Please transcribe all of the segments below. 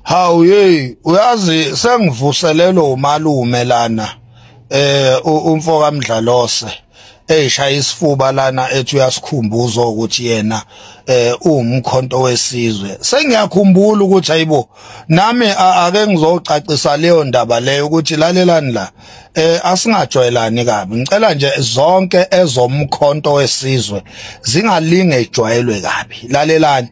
Hawu hey uyazi sengivuselelo umalume lana umfoka Mdlalose eyishaya isifuba lana ethi uyasikhumbuza ukuthi yena umkhonto wesizwe sengiyakhumbula ukuthi hayibo nami ake ngizocacisa leyo ndaba leyo ukuthi lalelani la asingajwayelani kabi ngicela nje zonke ezomkhonto wesizwe zingalinge ejwayelwe kabi lalelani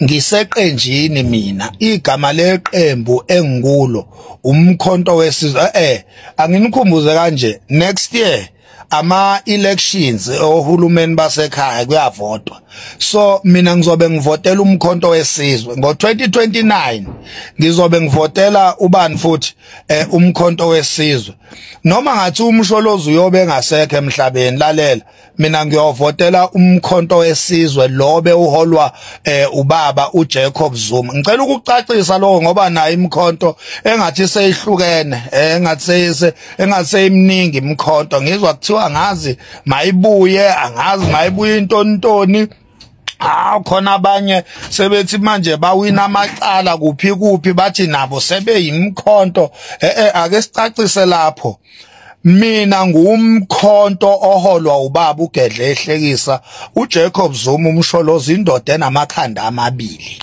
ngiseqenjini mina igama leqembu engikulo umkhonto wesizwe anginikhumbuze kanje next year ama-elections ohulumeni basekhaya kuyavotwa so mina ngizobe ngivotela umkhonto wesizwe ngo-2029 ngizobe ngivotela ubani futhi umkhonto wesizwe noma ngathi umsholozi uyobe engasekho emhlabeni lalela mina ngiyovotela umkhonto wesizwe lobe uholwa ubaba uJacob Zuma ngicela ukucacisa lokho ngoba nayo imkhonto engathi seyihlukene engathi iminingi imkhonto ngizwa kuthiwa ngazi mayibuye angazi mayibuye intontoni khona abanye sebethi manje bawina amacala kuphi bathi nabo sebeyimkhonto ake sicacise lapho mina ngumkhonto oholwa ubaba uGedle ehlekisa uJacob Zuma umsholozi indoda enamakhanda amabili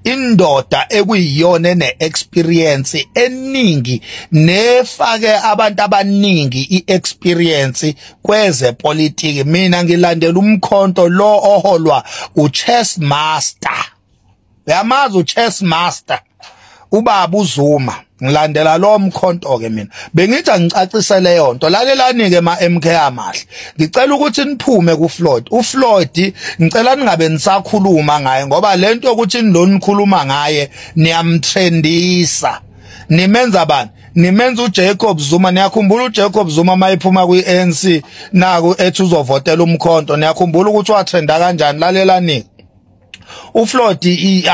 indoda ekuyiyona ene-experience eningi nefake abantu abaningi i-experience kweze politiki mina ngilandela umkhonto lo oholwa uChess Master uyamazi uChess Master ubaba uZuma ngilandela lo mkhonto ke mina bengithi ngicacise leyo nto lalelani ke ma MK amahle ngicela ukuthi niphume kuFloyd uFloyd ngicela ningabe nisakhuluma ngaye ngoba lento ukuthi nilonikhuluma ngaye niyamtrendisa nimenza bani nimenza uJacob Zuma niyakhumbula uJacob Zuma mayiphuma kwiANC naku ethi uzovotela umkhonto niyakhumbula ukuthi watrenda kanjani lalelani uFloyd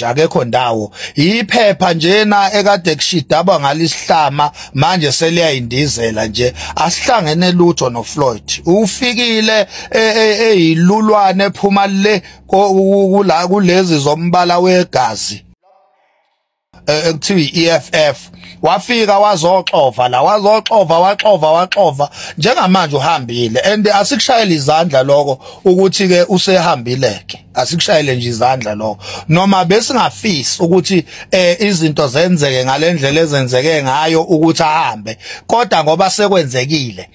akekho ndawo iphepha njena ekade kushidaba ngalisihlama manje seliyayindizela nje asihlangene lutho noFloyd ufikile eyilulwane ephuma le kula kulezi zombala wegazi ekuthiwa iEFF wafika wazoxova la waxova njengamanje uhambile and asikushayela izandla lokho ukuthi ke usehambileke asikushayele nje izandla lokho noma besingafisi ukuthi izinto zenzeke ngalendlela ezenzeke ngayo ukuthi ahambe kodwa ngoba sekwenzekile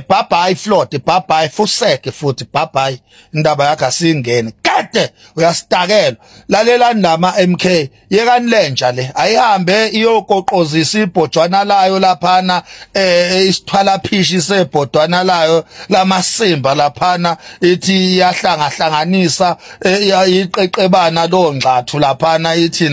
bye bye Floyd bye bye Fuseke futhi bye bye indaba yakhe asingene kade uyasitakelwa lalelani nama MK yekani lentsha le ayihambe iyokoqozisa ibhodwana layo laphana isithwala phishi sebhodwana layo lamasimba laphana ithi yahlangahlanganisa iqeqebana lo ngxathu laphana ithi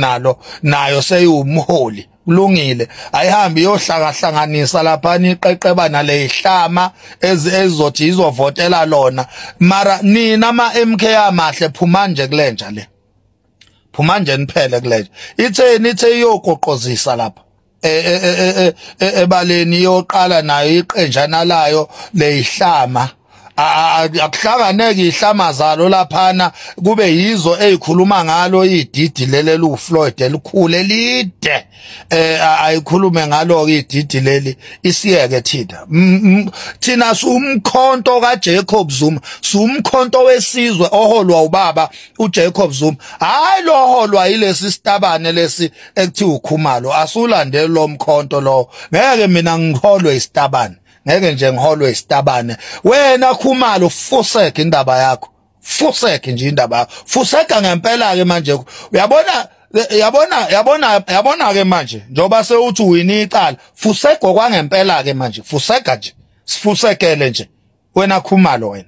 nayo seyumholi kulungile ayihambi yohlangahlanganisa laphana iqeqebana lehlama ezizothi izovotela lona mara nina ama MK amahle phuma nje kulentsha le phuma nje niphele kulentsha ithe iyokoqozisa lapha ebaleni yoqala nayo iqenjana layo lehlama akuhlanganeke ihlama zalo laphana kube yizo ezikhuluma ngalo ididi leli uFloyd elikhulu elide ayikhulume ngalo ke ididi leli isiyeke thina sumkhonto kaJacob Zuma sumkhonto wesizwe oholwa ubaba uJacob Zuma hayi lo holwa yilesi sitabane lesi ekuthiwa uKhumalo asulandele lo mkhonto lo ngeke mina ngiholwe isitabane ngeke nje ngiholwe isitabane wena Khumalo Fuseke indaba yakho Fuseke nje indaba yakho Fuseka ngempela ke manje uyabona ke manje njoba sewuthi wini icala Fuseka kwangempela ke manje Fuseka nje sifusekele nje wena Khumalo wena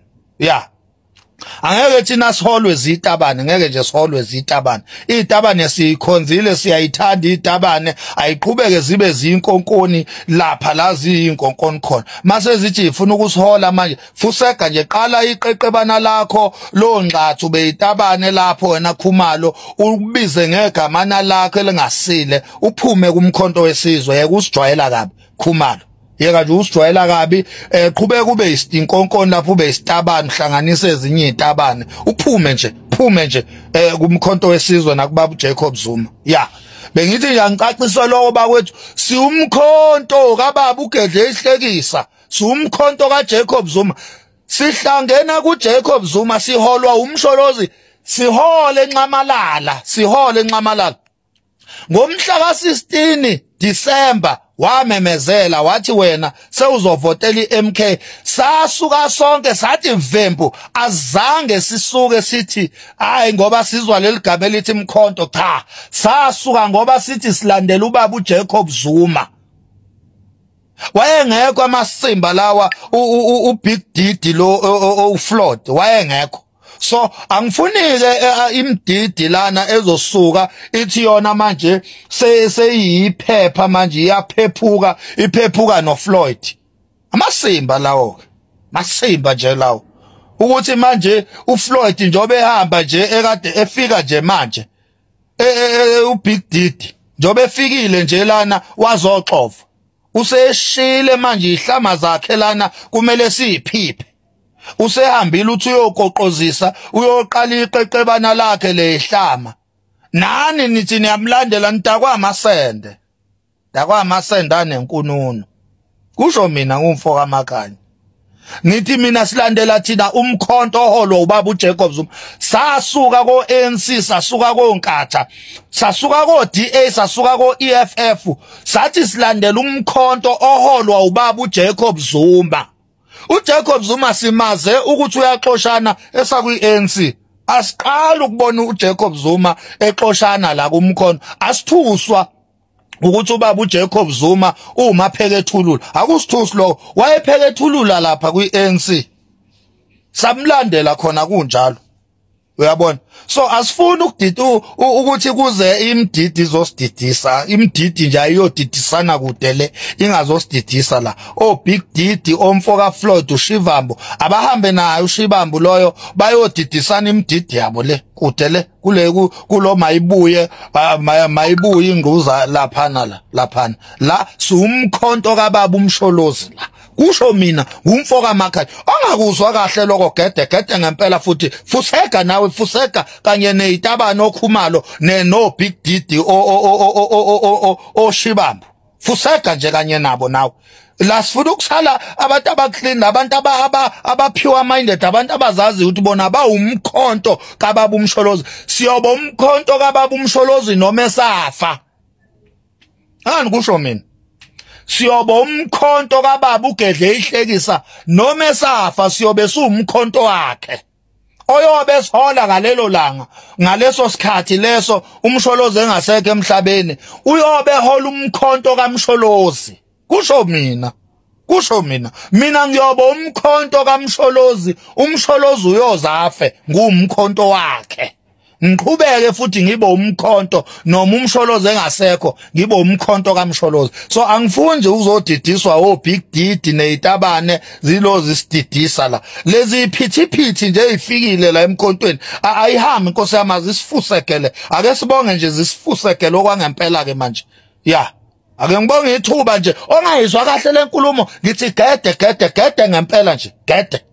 angeke thina siholwe zitabane ngeke nje siholwe zitabane izitabane sikhonzile siyayithanda izitabane ayiqhubeke zibe zinkonkoni lapha la ziyinkonkoni khona mase zithi ifuna ukusihola manje Fuseka nje qala iqeqebana lakho lo ngxathu beyitabane lapho wena Khumalo ubize ngegamana lakho elingasile uphume kumkhonto wesizwe yeke usijwayela kabi Khumalo yeka nje usijwayela kabi qhubeka kube istinkonkoni lapho ube isitabane uhlanganise ezinye izitabane uphume nje kumkhonto wesizwe nakubaba uJacob Zuma bengithi ngiyangicaciswa lokho bakwethu siumkhonto kababa uGedle ihlekisa siumkhonto kaJacob Zuma sihlangena kuJacob Zuma siholwa umsholozi sihole enxamalala ngomhla ka16 December wamemezela wathi wena sewuzovotela iMK sasuka sonke sathi mvembu azange sisuke sithi hayi ngoba sizwa leligama elithi mkhonto cha sasuka ngoba sithi silandela ubaba uJacob Zuma wayengekho amasimba lawa uBig Didi lo uFloyd wayengekho so angifunike imdidi lana ezosuka ithi yona manje seyiphepha manje iphephuka noFloyd amasimba lawo masimba nje lawo ukuthi manje uFloyd njobe ehamba nje ekade efika nje manje uBig Didi njobe efikile nje lana wazoxova useshile manje ihlama zakhe lana kumele siyiphiphe usehambile uthi uyokoqozisa uyoqala iqeqebana lakhe lehlama nani nithi niyamlandela ntakwamasende anenkununo kusho mina ngumfo kaMakhanya nithi mina silandela thina umkhonto oholwa ubaba uJacob Zuma sasuka ko-ANC sasuka koNkatha sasuka ko-DA sasuka ko-EFF sathi silandela umkhonto oholwa ubaba uJacob Zuma uJacob Zuma simaze ukuthi uyaxoshana esakwi-ANC asiqala ukubona uJacob Zuma exoshana la kumkhonto asithuswa ukuthi ubaba uJacob Zuma umaphekethulula akusithusi lo wayephekethulula lapha kwi-ANC samlandela khona kunjalo uyabona so asifuni ukudida ukuthi kuze imdidi izosididisa imdidi nje ayiyodidisana kude le ingazosididisa la Big Didi omfo kaFloyd uShivambu abahambe naye uShivambu loyo bayodidisana imdidi yabo le kude le kulo mayibuye ingquza laphana la sumkhonto kababa umsholozi la kusho mina ngumfo kaMakhanya ongakuzwa kahle lokho gede ngempela futhi fuseka nawe fuseka kanye nezitabana okhumalo no Big Didi oShivambu fuseka nje kanye nabo nawe la sifuna ukusala abantu abaclean abantu abapure minded abantu abazazi ukuthi bona bawumkhonto kababa umsholozi siyoba umkhonto kababa umsholozi noma esafa ani kusho mina siyoba umkhonto kababa uGedle ihlekisa noma esafa siyobe sumkhonto wakhe oyobe sihola ngalelo langa ngaleso sikhathi leso umsholozi engasekho emhlabeni uyobe hola umkhonto kaMsholozi kusho mina ngiyoba umkhonto kaMsholozi umsholozi uyozafe ngumkhonto wakhe ngiqhubeke futhi ngibe umkhonto noma umsholozi engasekho ngibe umkhonto kaMsholozi so angifuni nje uzodidiswa Big Didi nezitabane zilozi sididisa la lezi iphithipithi nje ezifikile la emkhontweni ayihambi inkosi yamazi isifusekele ake sibonge nje zisifusekele okwangempela ke manje ake ngibonge ithuba nje ongayizwa kahle lenkulumo ngithi gede ngempela nje gede